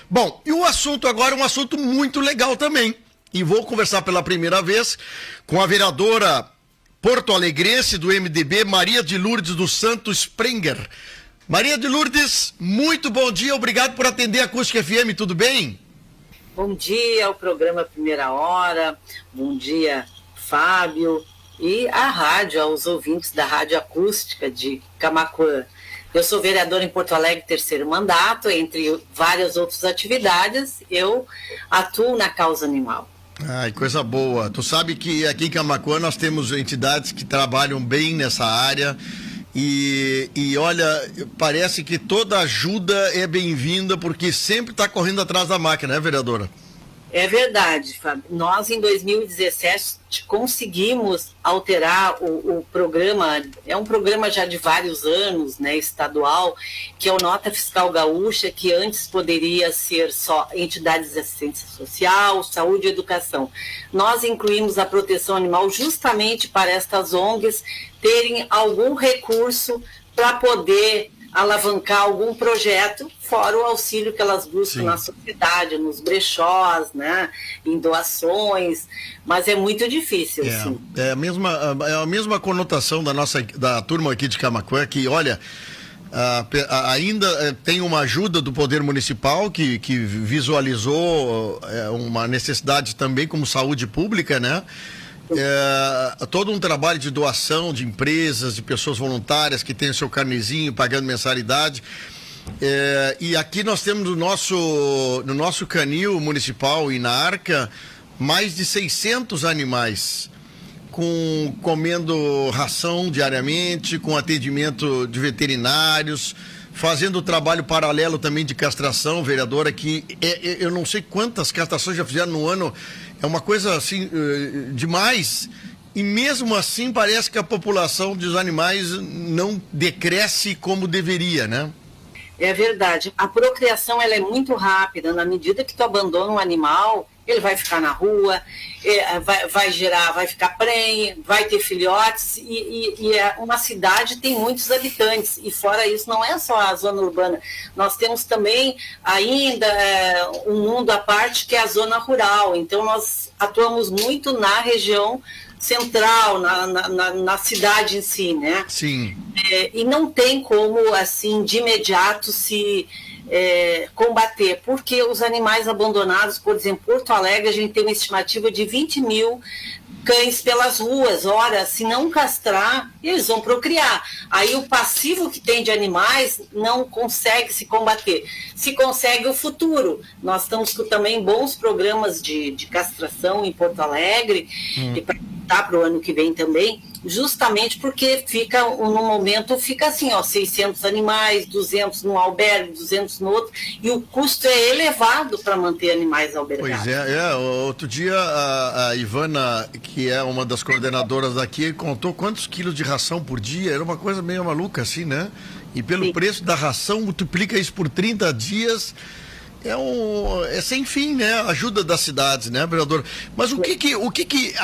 Bom, e o assunto agora é um assunto muito legal também. E vou conversar pela primeira vez com a vereadora porto-alegrense do MDB, Maria de Lourdes dos Santos Sprenger. Maria de Lourdes, muito bom dia, obrigado por atender a Acústica FM, tudo bem? Bom dia ao programa Primeira Hora, bom dia, Fábio, e à rádio, aos ouvintes da Rádio Acústica de Camaquã. Eu sou vereadora em Porto Alegre, terceiro mandato, entre várias outras atividades, eu atuo na causa animal. Ai, coisa boa. Tu sabe que aqui em Camaquã nós temos entidades que trabalham bem nessa área e olha, parece que toda ajuda é bem-vinda porque sempre está correndo atrás da máquina, né, vereadora? É verdade, Fábio. Nós, em 2017, conseguimos alterar o programa, é um programa já de vários anos, né, estadual, que é o Nota Fiscal Gaúcha, que antes poderia ser só entidades de assistência social, saúde e educação. Nós incluímos a proteção animal justamente para estas ONGs terem algum recurso para poder alavancar algum projeto, fora o auxílio que elas buscam Sim. na sociedade, nos brechós, né, em doações, mas é muito difícil. Sim. É a mesma conotação da turma aqui de Camaquã, que, olha, ainda tem uma ajuda do Poder Municipal que visualizou uma necessidade também como saúde pública, né? Todo um trabalho de doação de empresas, de pessoas voluntárias que têm o seu carnezinho pagando mensalidade. E aqui nós temos no nosso canil municipal e na Arca mais de 600 animais comendo ração diariamente, com atendimento de veterinários, fazendo trabalho paralelo também de castração, vereadora, que eu não sei quantas castrações já fizeram no ano, é uma coisa assim, demais, e mesmo assim parece que a população dos animais não decresce como deveria, né? É verdade, a procriação ela é muito rápida, na medida que tu abandona um animal, ele vai ficar na rua, vai ficar prenhe, vai ter filhotes, e uma cidade tem muitos habitantes, e fora isso não é só a zona urbana, nós temos também ainda um mundo à parte que é a zona rural, então nós atuamos muito na região central, na cidade em si, né? Sim. E não tem como, assim, de imediato se combater, porque os animais abandonados, por exemplo, Porto Alegre, a gente tem uma estimativa de 20 mil cães pelas ruas. Ora, se não castrar, eles vão procriar. Aí o passivo que tem de animais não consegue se combater. Se consegue o futuro. Nós estamos com também bons programas de castração em Porto Alegre, e para o ano que vem também, justamente porque fica, no momento, fica assim, 600 animais, 200 num albergue, 200 no outro, e o custo é elevado para manter animais albergados. Pois outro dia a Ivana, que é uma das coordenadoras daqui, contou quantos quilos de ração por dia, era uma coisa meio maluca assim, né? E pelo Sim. preço da ração, multiplica isso por 30 dias... É sem fim, né? A ajuda das cidades, né, vereador? Mas o que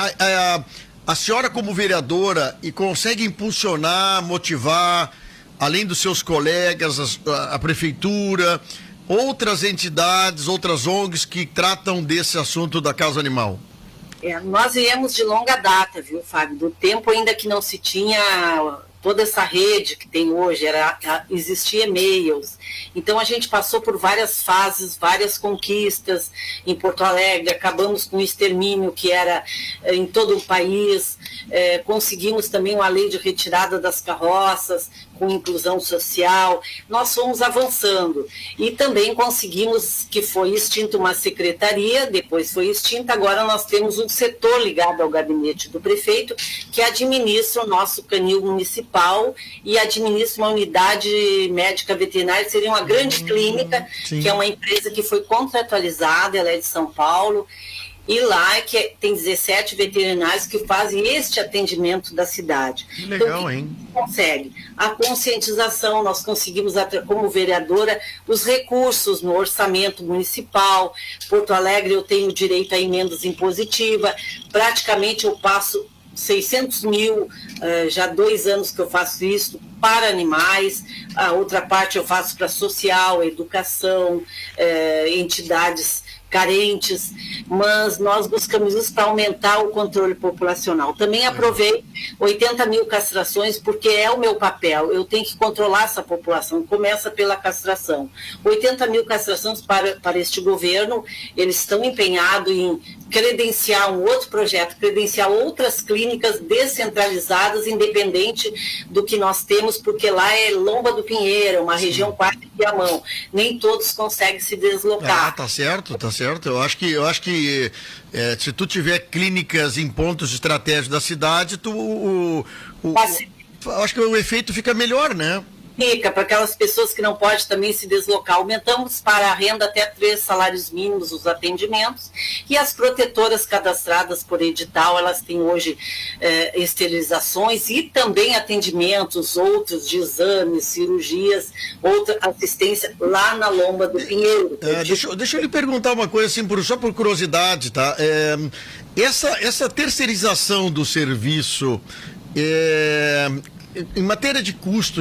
a senhora, como vereadora, consegue impulsionar, motivar, além dos seus colegas, a prefeitura, outras entidades, outras ONGs que tratam desse assunto da causa animal? Nós viemos de longa data, viu, Fábio? Do tempo ainda que não se tinha toda essa rede que tem hoje, existia e-mails. Então a gente passou por várias fases, várias conquistas em Porto Alegre, acabamos com o extermínio que era em todo o país, conseguimos também uma lei de retirada das carroças, com inclusão social, nós fomos avançando e também conseguimos que foi extinta uma secretaria, depois foi extinta, agora nós temos um setor ligado ao gabinete do prefeito que administra o nosso canil municipal e administra uma unidade médica veterinária, seria uma grande clínica, Sim. que é uma empresa que foi contratualizada, ela é de São Paulo, e lá tem 17 veterinários que fazem este atendimento da cidade. Que legal, então, hein? Consegue. A conscientização, nós conseguimos, como vereadora, os recursos no orçamento municipal. Porto Alegre eu tenho direito a emendas impositivas, praticamente eu passo 600 mil, já há 2 anos que eu faço isso, para animais. A outra parte eu faço para social, educação, entidades carentes, mas nós buscamos isso para aumentar o controle populacional. Também aprovei 80 mil castrações, porque é o meu papel, eu tenho que controlar essa população, começa pela castração. 80 mil castrações para este governo, eles estão empenhados em credenciar um outro projeto, credenciar outras clínicas descentralizadas, independente do que nós temos, porque lá é Lomba do Pinheiro, uma região quase que a mão. Nem todos conseguem se deslocar. Tá certo, tá certo. Eu acho que se tu tiver clínicas em pontos estratégicos da cidade, acho que o efeito fica melhor, né? Fica para aquelas pessoas que não podem também se deslocar. Aumentamos para a renda até 3 salários mínimos os atendimentos, e as protetoras cadastradas por edital, elas têm hoje esterilizações e também atendimentos outros de exames, cirurgias, outra assistência lá na Lomba do Pinheiro. Deixa eu lhe perguntar uma coisa, assim, só por curiosidade, tá? Essa terceirização do serviço, em matéria de custo,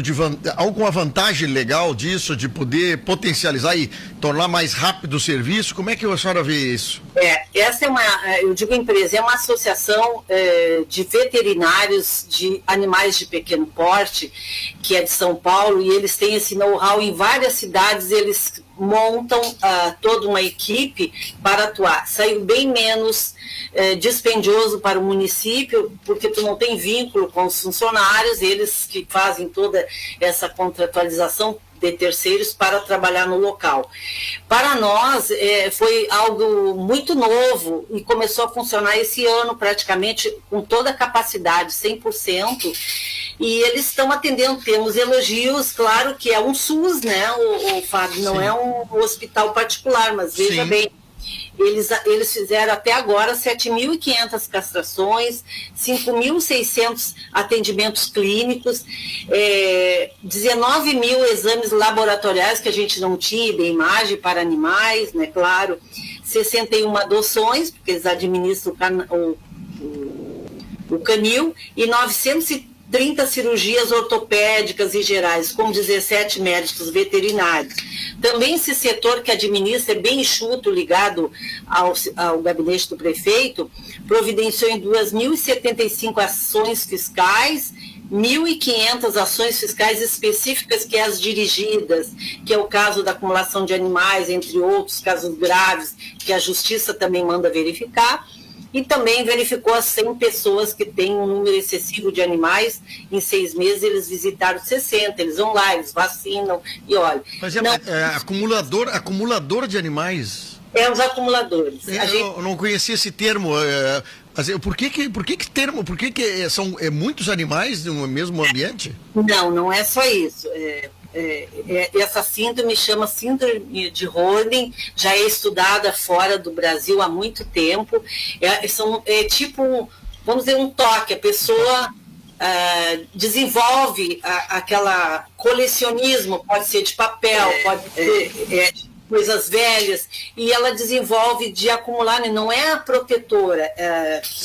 alguma vantagem legal disso, de poder potencializar e tornar mais rápido o serviço? Como é que a senhora vê isso? Essa é eu digo empresa, é uma associação de veterinários de animais de pequeno porte, que é de São Paulo, e eles têm esse know-how em várias cidades, eles montam toda uma equipe para atuar. Saiu bem menos dispendioso para o município, porque tu não tem vínculo com os funcionários, eles que fazem toda essa contratualização de terceiros para trabalhar no local. Para nós, foi algo muito novo e começou a funcionar esse ano praticamente com toda a capacidade, 100%, e eles estão atendendo, temos elogios, claro que é um SUS, né, o Fábio, não é um hospital particular, mas veja bem, eles fizeram até agora 7.500 castrações, 5.600 atendimentos clínicos, 19 mil exames laboratoriais que a gente não tinha, de imagem para animais, né, claro, 61 adoções, porque eles administram o canil, e 930 cirurgias ortopédicas e gerais, com 17 médicos veterinários. Também esse setor que administra é bem enxuto, ligado ao gabinete do prefeito, providenciou em 2.075 ações fiscais, 1.500 ações fiscais específicas, que é as dirigidas, que é o caso da acumulação de animais, entre outros casos graves, que a Justiça também manda verificar. E também verificou as 100 pessoas que têm um número excessivo de animais. Em 6 meses eles visitaram 60, eles vão lá, eles vacinam e olha. Mas acumulador de animais? Os acumuladores. Eu não conhecia esse termo. Por que termo? Por que são muitos animais no mesmo ambiente? Não é só isso. Essa síndrome chama síndrome de Horning, já é estudada fora do Brasil há muito tempo. É tipo, vamos dizer, um toque. A pessoa desenvolve aquela colecionismo, pode ser de papel, pode ser coisas velhas, e ela desenvolve de acumular, não é a protetora,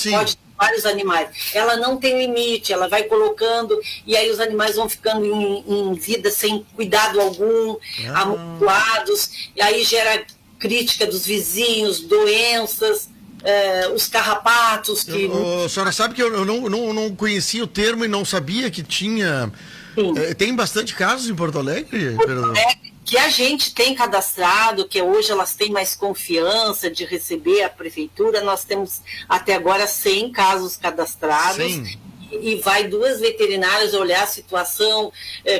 pode ter vários animais, ela não tem limite, ela vai colocando, e aí os animais vão ficando em vida sem cuidado algum, amontoados, e aí gera crítica dos vizinhos, doenças, os carrapatos. A senhora sabe que eu não conhecia o termo e não sabia que tinha. Tem bastante casos em Porto Alegre? Que a gente tem cadastrado, que hoje elas têm mais confiança de receber a prefeitura. Nós temos até agora 100 casos cadastrados. Sim. E vai 2 veterinárias olhar a situação,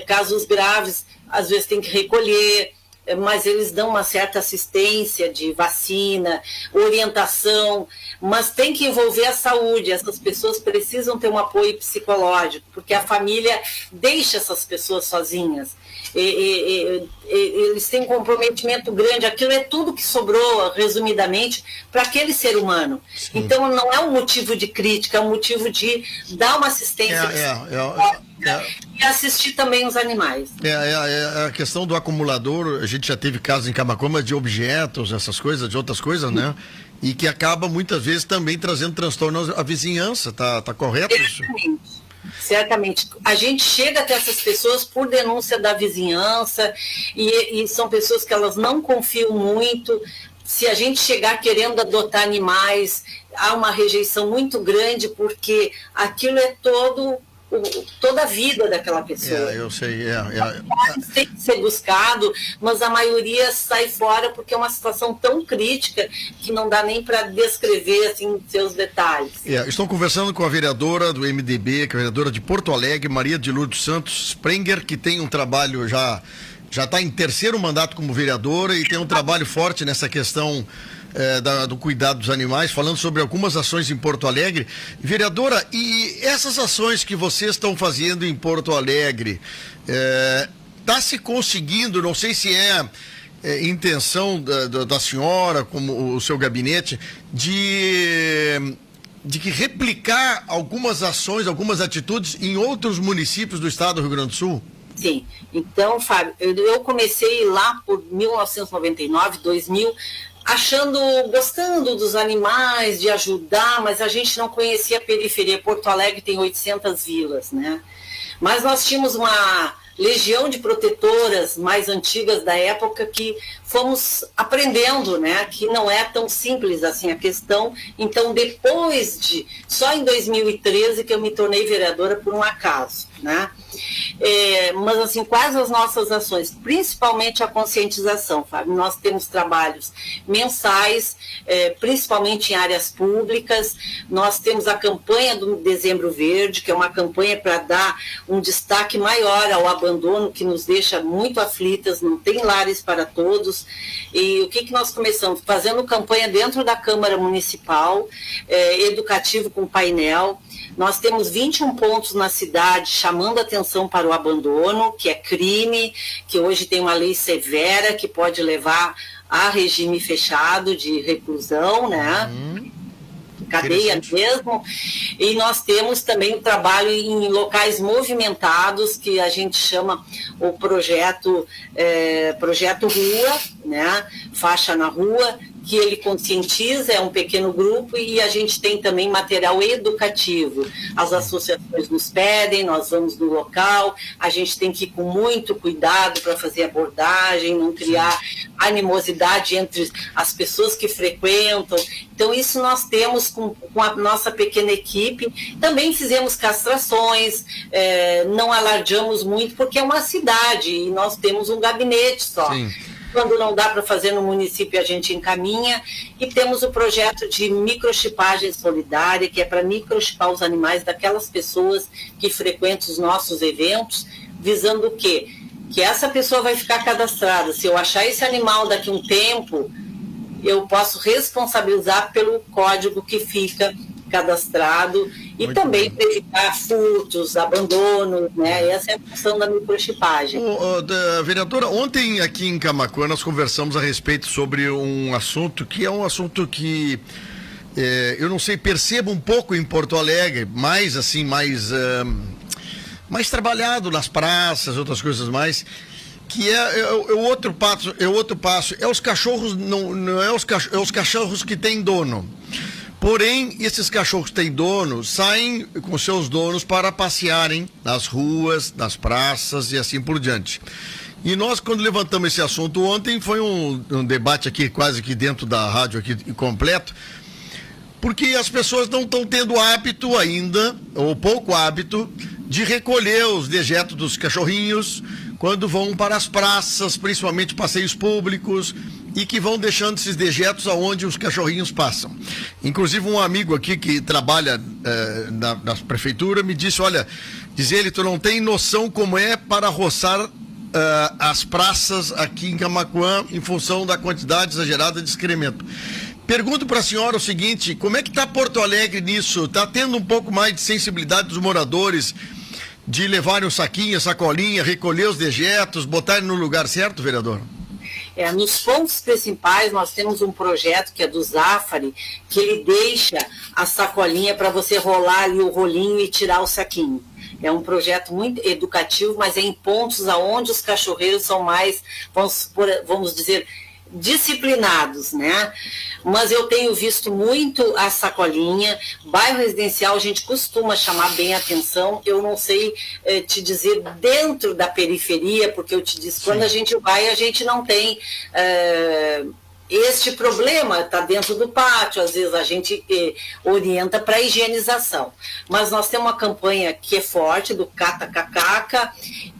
casos graves, às vezes tem que recolher, mas eles dão uma certa assistência de vacina, orientação, mas tem que envolver a saúde. Essas pessoas precisam ter um apoio psicológico, porque a família deixa essas pessoas sozinhas. Eles têm um comprometimento grande, aquilo é tudo que sobrou, resumidamente, para aquele ser humano. Sim. Então não é um motivo de crítica, é um motivo de dar uma assistência e assistir também os animais. A questão do acumulador, a gente já teve casos em Camaquã de objetos, essas coisas, de outras coisas, né? E que acaba muitas vezes também trazendo transtorno à vizinhança, tá correto isso? Certamente. A gente chega até essas pessoas por denúncia da vizinhança e são pessoas que elas não confiam muito. Se a gente chegar querendo adotar animais, há uma rejeição muito grande, porque aquilo é toda a vida daquela pessoa. Eu sei. Tem que ser buscado, mas a maioria sai fora porque é uma situação tão crítica que não dá nem para descrever assim, seus detalhes. Estou conversando com a vereadora do MDB, que é a vereadora de Porto Alegre, Maria de Lourdes Santos Sprenger, que tem um trabalho já está em terceiro mandato como vereadora e tem um trabalho forte nessa questão do cuidado dos animais, falando sobre algumas ações em Porto Alegre. Vereadora, e essas ações que vocês estão fazendo em Porto Alegre, está se conseguindo, não sei se intenção da senhora, como o seu gabinete, de que replicar algumas ações, algumas atitudes em outros municípios do estado do Rio Grande do Sul? Sim, então, Fábio, eu comecei lá por 1999, 2000, gostando dos animais, de ajudar, mas a gente não conhecia a periferia. Porto Alegre tem 800 vilas, né? Mas nós tínhamos uma legião de protetoras mais antigas da época que fomos aprendendo, né, que não é tão simples assim a questão. Então, só em 2013 que eu me tornei vereadora por um acaso, né? Mas assim, quais as nossas ações? Principalmente a conscientização, Fábio. Nós temos trabalhos mensais, principalmente em áreas públicas. Nós temos a campanha do Dezembro Verde, que é uma campanha para dar um destaque maior ao abandono, que nos deixa muito aflitas, não tem lares para todos. E o que nós começamos? Fazendo campanha dentro da Câmara Municipal, educativo com painel. Nós temos 21 pontos na cidade chamando atenção para o abandono, que é crime, que hoje tem uma lei severa que pode levar a regime fechado de reclusão, né? Cadeia mesmo. E nós temos também o trabalho em locais movimentados, que a gente chama o projeto Rua, né? Faixa na Rua, que ele conscientiza, é um pequeno grupo, e a gente tem também material educativo. As associações nos pedem, nós vamos no local, a gente tem que ir com muito cuidado para fazer abordagem, não criar animosidade entre as pessoas que frequentam. Então, isso nós temos com a nossa pequena equipe. Também fizemos castrações, não alardeamos muito, porque é uma cidade e nós temos um gabinete só. Sim. Quando não dá para fazer no município, a gente encaminha. E temos o projeto de microchipagem solidária, que é para microchipar os animais daquelas pessoas que frequentam os nossos eventos, visando o quê? Que essa pessoa vai ficar cadastrada. Se eu achar esse animal daqui a um tempo, eu posso responsabilizar pelo código que fica cadastrado e muito também para evitar furtos, abandonos, né? Essa é a função da microchipagem. Vereadora, ontem aqui em Camaquã nós conversamos a respeito sobre um assunto que é um assunto que eu não sei, percebo um pouco em Porto Alegre, mais assim, mais trabalhado nas praças, outras coisas mais, que é o outro passo, os cachorros, não é os cachorros que têm dono. Porém, esses cachorros que têm dono saem com seus donos para passearem nas ruas, nas praças e assim por diante. E nós, quando levantamos esse assunto ontem, foi um debate aqui quase que dentro da rádio aqui completo, porque as pessoas não estão tendo hábito ainda, ou pouco hábito, de recolher os dejetos dos cachorrinhos quando vão para as praças, principalmente passeios públicos, e que vão deixando esses dejetos aonde os cachorrinhos passam. Inclusive um amigo aqui que trabalha na prefeitura me disse, olha, diz ele, tu não tem noção como é para roçar as praças aqui em Camaquã em função da quantidade exagerada de excremento. Pergunto para a senhora o seguinte, como é que está Porto Alegre nisso? Está tendo um pouco mais de sensibilidade dos moradores de levarem um saquinho, sacolinha, recolher os dejetos, botarem no lugar certo, vereador? Nos pontos principais, nós temos um projeto que é do Zafari, que ele deixa a sacolinha para você rolar ali o rolinho e tirar o saquinho. É um projeto muito educativo, mas é em pontos onde os cachorreiros são mais, vamos dizer, disciplinados, né? Mas eu tenho visto muito a sacolinha. Bairro residencial, a gente costuma chamar bem a atenção. Eu não sei te dizer dentro da periferia, porque eu te disse, sim, quando a gente vai, a gente não tem este problema, está dentro do pátio, às vezes a gente orienta para higienização. Mas nós temos uma campanha que é forte, do Cata Cacaca,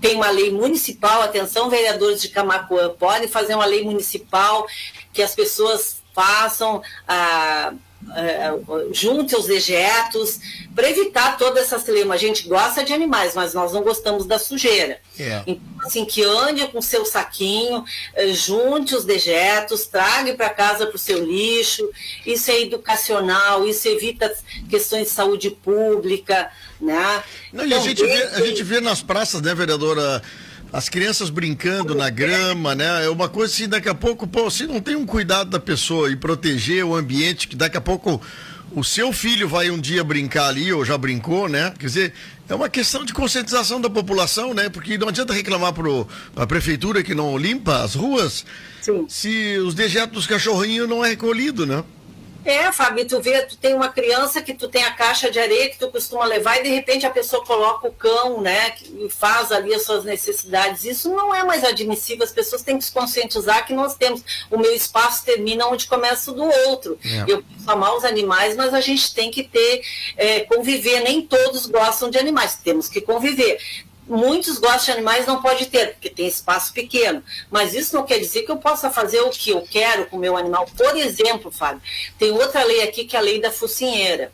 tem uma lei municipal, atenção, vereadores de Camaquã, podem fazer uma lei municipal que as pessoas façam, junte os dejetos, para evitar toda essa celeuma. A gente gosta de animais, mas nós não gostamos da sujeira. Então, assim, que ande com seu saquinho, junte os dejetos, traga para casa para o seu lixo. Isso é educacional, isso evita questões de saúde pública, né? Não, e a gente vê nas praças, né, vereadora, as crianças brincando na grama, né? É uma coisa assim, daqui a pouco, se não tem um cuidado da pessoa e proteger o ambiente, que daqui a pouco o seu filho vai um dia brincar ali, ou já brincou, né? Quer dizer, é uma questão de conscientização da população, né? Porque não adianta reclamar para a prefeitura que não limpa as ruas, sim, se os dejetos dos cachorrinhos não é recolhido, né? Fábio, tu tem uma criança que tu tem a caixa de areia que tu costuma levar e de repente a pessoa coloca o cão, né, e faz ali as suas necessidades. Isso não é mais admissível, as pessoas têm que se conscientizar que nós temos, o meu espaço termina onde começa o do outro. Eu posso amar os animais, mas a gente tem que conviver, nem todos gostam de animais, temos que conviver. Muitos gostam de animais, não pode ter, porque tem espaço pequeno. Mas isso não quer dizer que eu possa fazer o que eu quero com o meu animal. Por exemplo, Fábio, tem outra lei aqui que é a lei da focinheira.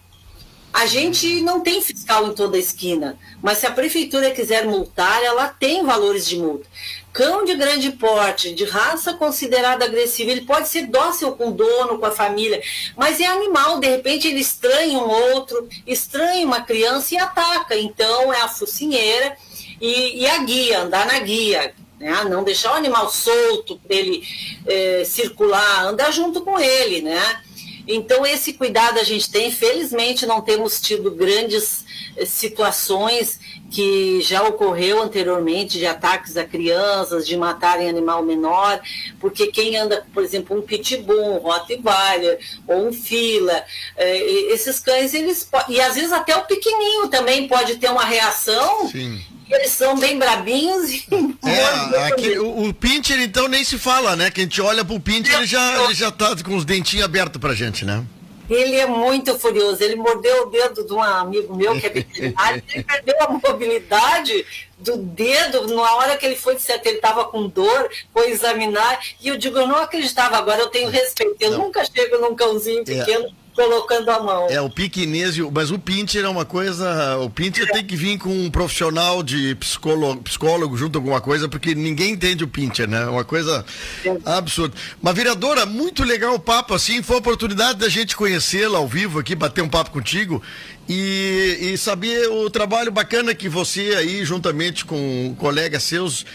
A gente não tem fiscal em toda a esquina, mas se a prefeitura quiser multar, ela tem valores de multa. Cão de grande porte, de raça considerada agressiva, ele pode ser dócil com o dono, com a família, mas é animal, de repente ele estranha um outro, estranha uma criança e ataca. Então é a focinheira e a guia, andar na guia, né? Não deixar o animal solto para ele circular, andar junto com ele, né? Então, esse cuidado a gente tem. Felizmente, não temos tido grandes situações que já ocorreu anteriormente de ataques a crianças, de matarem animal menor, porque quem anda, por exemplo, um pitbull, um rottweiler ou um fila, esses cães, e às vezes até o pequenininho também pode ter uma reação. Sim. Eles são bem brabinhos. O pincher, então, nem se fala, né? Que a gente olha pro pincher, ele já tá com os dentinhos abertos pra gente, né? Ele é muito furioso. Ele mordeu o dedo de um amigo meu que é veterinário. Ele perdeu a mobilidade do dedo. Na hora que ele foi dizer que ele estava com dor, foi examinar. E eu digo, eu não acreditava. Agora eu tenho respeito. Eu nunca chego num cãozinho pequeno colocando a mão. O piquinês, mas o pincher é uma coisa. O pincher tem que vir com um profissional de psicólogo junto com alguma coisa, porque ninguém entende o pincher, né? É uma coisa absurda. Mas, vereadora, muito legal o papo, assim. Foi a oportunidade da gente conhecê-la ao vivo aqui, bater um papo contigo e saber o trabalho bacana que você aí, juntamente com colegas seus,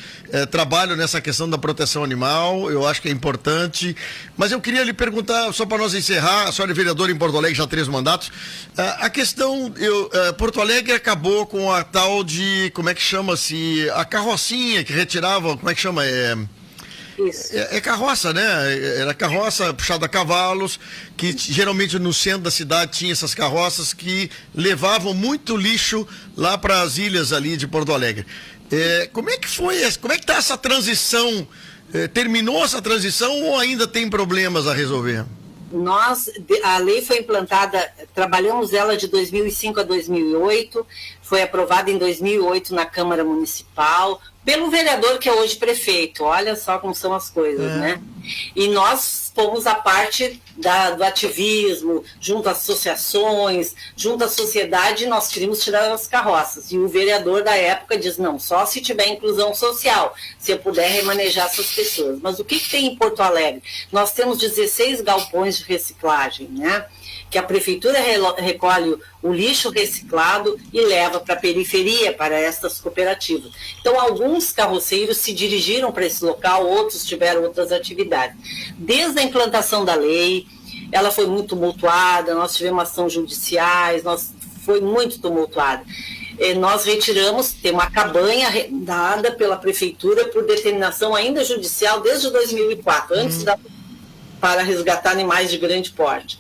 trabalham nessa questão da proteção animal. Eu acho que é importante. Mas eu queria lhe perguntar, só para nós encerrar, a senhora é vereadora em Porto Alegre, já há 3 mandatos. A questão, Porto Alegre acabou com a tal de, como é que chama-se, a carrocinha que retirava, como é que chama? Isso. É carroça, né? Era carroça puxada a cavalos, que geralmente no centro da cidade tinha essas carroças que levavam muito lixo lá para as ilhas ali de Porto Alegre. Como é que foi? Como é que está essa transição? Terminou essa transição ou ainda tem problemas a resolver? A lei foi implantada, trabalhamos ela de 2005 a 2008, foi aprovada em 2008 na Câmara Municipal, pelo vereador que é hoje prefeito. Olha só como são as coisas, né? E nós fomos a parte do ativismo, junto às associações, junto à sociedade, nós queríamos tirar as carroças. E o vereador da época diz, não, só se tiver inclusão social, se eu puder remanejar essas pessoas. Mas o que tem em Porto Alegre? Nós temos 16 galpões de reciclagem, né? Que a prefeitura recolhe o lixo reciclado e leva para a periferia, para estas cooperativas. Então, alguns carroceiros se dirigiram para esse local, outros tiveram outras atividades. Desde a implantação da lei, ela foi muito tumultuada, nós tivemos ações judiciais, foi muito tumultuada. Nós retiramos, tem uma cabanha dada pela prefeitura por determinação ainda judicial desde 2004, antes para resgatar animais de grande porte.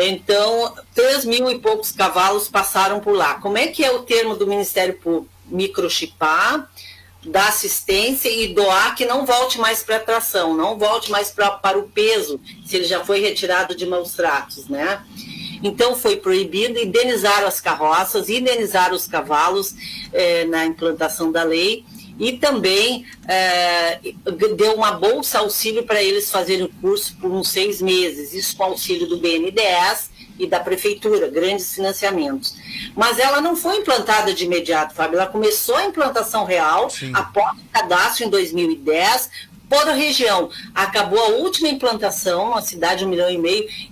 Então, 3.000 e poucos cavalos passaram por lá. Como é que é o termo do Ministério Público? Microchipar, dar assistência e doar que não volte mais para a tração, não volte mais para o peso, se ele já foi retirado de maus tratos, né? Então, foi proibido, indenizaram as carroças, indenizaram os cavalos na implantação da lei, e também deu uma bolsa auxílio para eles fazerem o curso por uns 6 meses, isso com auxílio do BNDES e da prefeitura, grandes financiamentos. Mas ela não foi implantada de imediato, Fábio, ela começou a implantação real, após o cadastro em 2010, por região. Acabou a última implantação, uma cidade 1,5 milhão,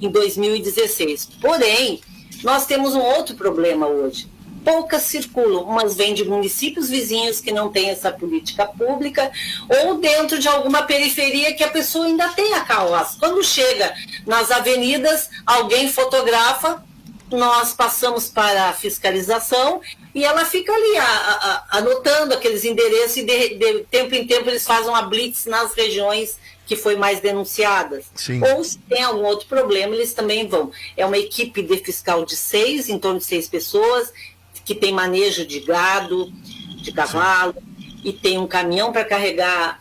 em 2016. Porém, nós temos um outro problema hoje. Poucas circulam, umas vêm de municípios vizinhos que não têm essa política pública, ou dentro de alguma periferia que a pessoa ainda tem a carroça. Quando chega nas avenidas, alguém fotografa, nós passamos para a fiscalização e ela fica ali anotando aqueles endereços e de tempo em tempo eles fazem uma blitz nas regiões que foi mais denunciadas. Sim. Ou se tem algum outro problema, eles também vão. É uma equipe de fiscal de 6, em torno de 6 pessoas, que tem manejo de gado, de cavalo, e tem um caminhão para carregar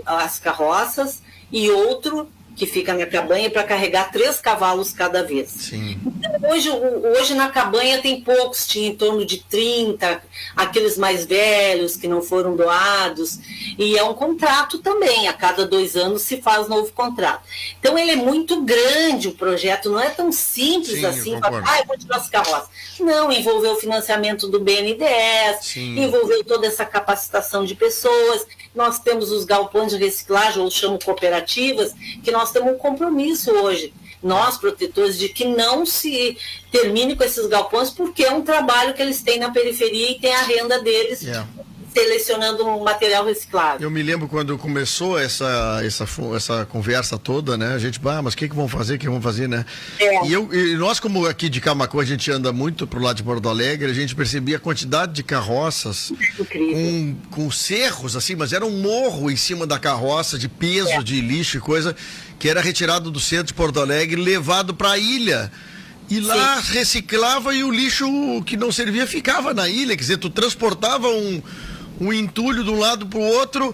as carroças e outro que fica na cabanha para carregar 3 cavalos cada vez. Sim. Então, hoje na cabanha tem poucos, tinha em torno de 30, aqueles mais velhos que não foram doados, e é um contrato também, a cada 2 anos se faz novo contrato. Então ele é muito grande, o projeto não é tão simples assim, eu vou tirar as carroças. Não, envolveu o financiamento do BNDES, envolveu toda essa capacitação de pessoas, nós temos os galpões de reciclagem, ou chamo cooperativas, que nós temos um compromisso hoje, nós protetores, de que não se termine com esses galpões, porque é um trabalho que eles têm na periferia e tem a renda deles, selecionando um material reciclável. Eu me lembro quando começou essa conversa toda, né? A gente, mas o que vão fazer, né? E nós, como aqui de Camaquã, a gente anda muito pro lado de Porto Alegre, a gente percebia a quantidade de carroças com cerros, assim, mas era um morro em cima da carroça, de peso, de lixo e coisa, que era retirado do centro de Porto Alegre e levado para a ilha. E lá reciclava e o lixo que não servia ficava na ilha, quer dizer, tu transportava um entulho de um lado para o outro.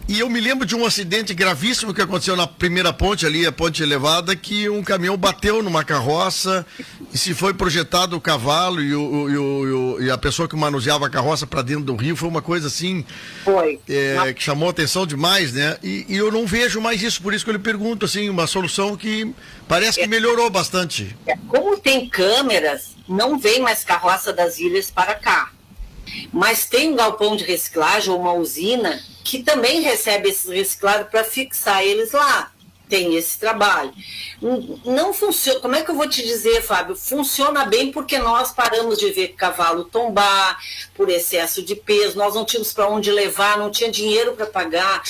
E eu me lembro de um acidente gravíssimo que aconteceu na primeira ponte ali, a ponte elevada, que um caminhão bateu numa carroça e se foi projetado o cavalo e a pessoa que manuseava a carroça para dentro do rio. Foi uma coisa assim que chamou atenção demais, né? E eu não vejo mais isso, por isso que eu lhe pergunto, assim, uma solução que parece que melhorou bastante. Como tem câmeras, não vem mais carroça das ilhas para cá. Mas tem um galpão de reciclagem ou uma usina que também recebe esses reciclados para fixar eles lá. Tem esse trabalho. Não funciona, como é que eu vou te dizer, Fábio? Funciona bem porque nós paramos de ver cavalo tombar por excesso de peso, nós não tínhamos para onde levar, não tinha dinheiro para pagar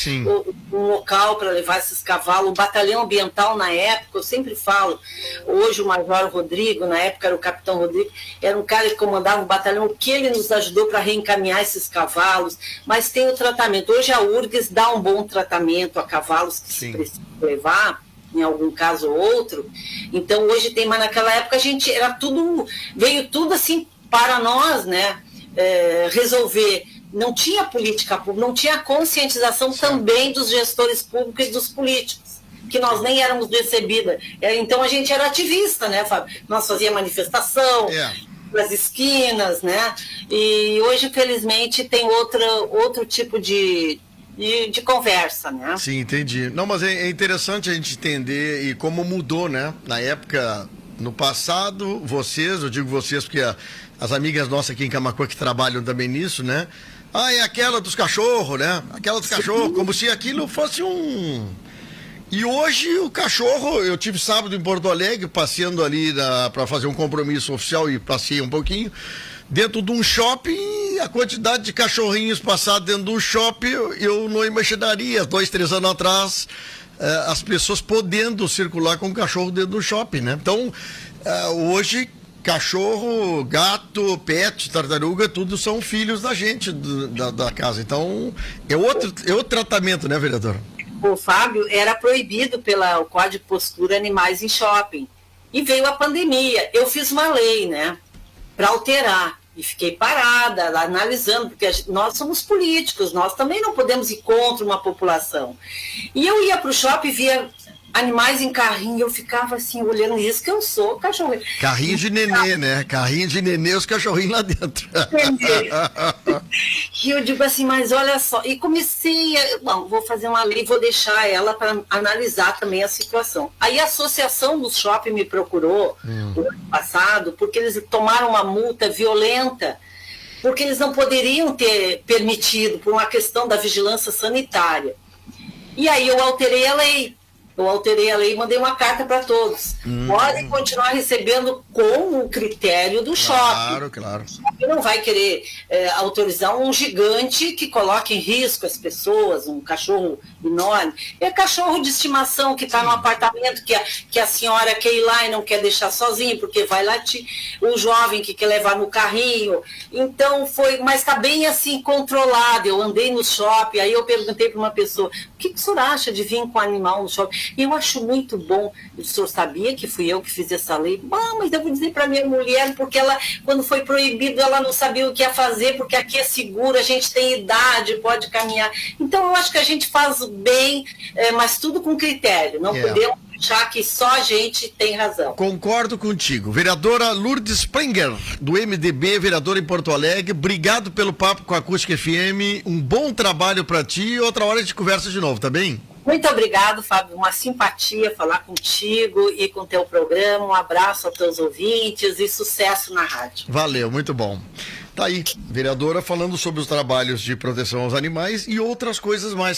um local para levar esses cavalos. O batalhão ambiental na época, eu sempre falo, hoje o Major Rodrigo, na época era o Capitão Rodrigo, era um cara que comandava o batalhão, o que ele nos ajudou para reencaminhar esses cavalos, mas tem o tratamento. Hoje a URGS dá um bom tratamento a cavalos que se precisam levar, em algum caso ou outro. Então hoje tem, mas naquela época a gente veio tudo assim para nós, né? Resolver. Não tinha política pública, não tinha conscientização também dos gestores públicos e dos políticos, que nós nem éramos recebida. Então a gente era ativista, né, Fábio? Nós fazíamos manifestação nas esquinas, né? E hoje, felizmente, tem outro tipo de de conversa, né? Sim, entendi. Não, mas é interessante a gente entender e como mudou, né? Na época, no passado, eu digo vocês porque as amigas nossas aqui em Camaquã que trabalham também nisso, né? Ah, é aquela dos cachorros, né? Aquela dos cachorros, como se aquilo fosse um... E hoje o cachorro, eu tive sábado em Porto Alegre, passeando ali para fazer um compromisso oficial e passei um pouquinho, dentro de um shopping, a quantidade de cachorrinhos passados dentro de um shopping, eu não imaginaria, 2, 3 anos atrás, as pessoas podendo circular com o cachorro dentro do shopping, né? Então, hoje... Cachorro, gato, pet, tartaruga, tudo são filhos da gente, da casa. Então, é outro tratamento, né, vereador? O Fábio, era proibido pelo Código de Postura animais em shopping. E veio a pandemia. Eu fiz uma lei, né, para alterar. E fiquei parada, analisando, porque nós somos políticos, nós também não podemos ir contra uma população. E eu ia para o shopping e via animais em carrinho, eu ficava assim, olhando isso, que eu sou cachorro. Carrinho de nenê, né? Carrinho de nenê, os cachorrinhos lá dentro. Entendi. E eu digo assim, mas olha só, e comecei bom, vou fazer uma lei, vou deixar ela para analisar também a situação. Aí a Associação do Shopping me procurou no ano passado, porque eles tomaram uma multa violenta, porque eles não poderiam ter permitido, por uma questão da vigilância sanitária. E aí eu alterei a lei. E mandei uma carta para todos. Podem continuar recebendo com o critério do shopping. Claro. E não vai querer autorizar um gigante que coloque em risco as pessoas, um cachorro enorme. É cachorro de estimação que está no apartamento que a senhora quer ir lá e não quer deixar sozinho, porque vai latir. O jovem que quer levar no carrinho. Então mas está bem assim controlado. Eu andei no shopping, aí eu perguntei para uma pessoa, o que o senhor acha de vir com animal no shopping? E eu acho muito bom. O senhor sabia que fui eu que fiz essa lei? Mas eu vou dizer para minha mulher, porque ela, quando foi proibido, ela não sabia o que ia fazer, porque aqui é seguro, a gente tem idade, pode caminhar. Então eu acho que a gente faz bem, mas tudo com critério. Não podemos achar que só a gente tem razão. Concordo contigo. Vereadora Lourdes Sprenger, do MDB, vereadora em Porto Alegre, obrigado pelo papo com a Acústica FM, um bom trabalho para ti e outra hora a gente conversa de novo, tá bem? Muito obrigado, Fábio. Uma simpatia falar contigo e com o teu programa. Um abraço aos teus ouvintes e sucesso na rádio. Valeu, muito bom. Tá aí, vereadora falando sobre os trabalhos de proteção aos animais e outras coisas mais.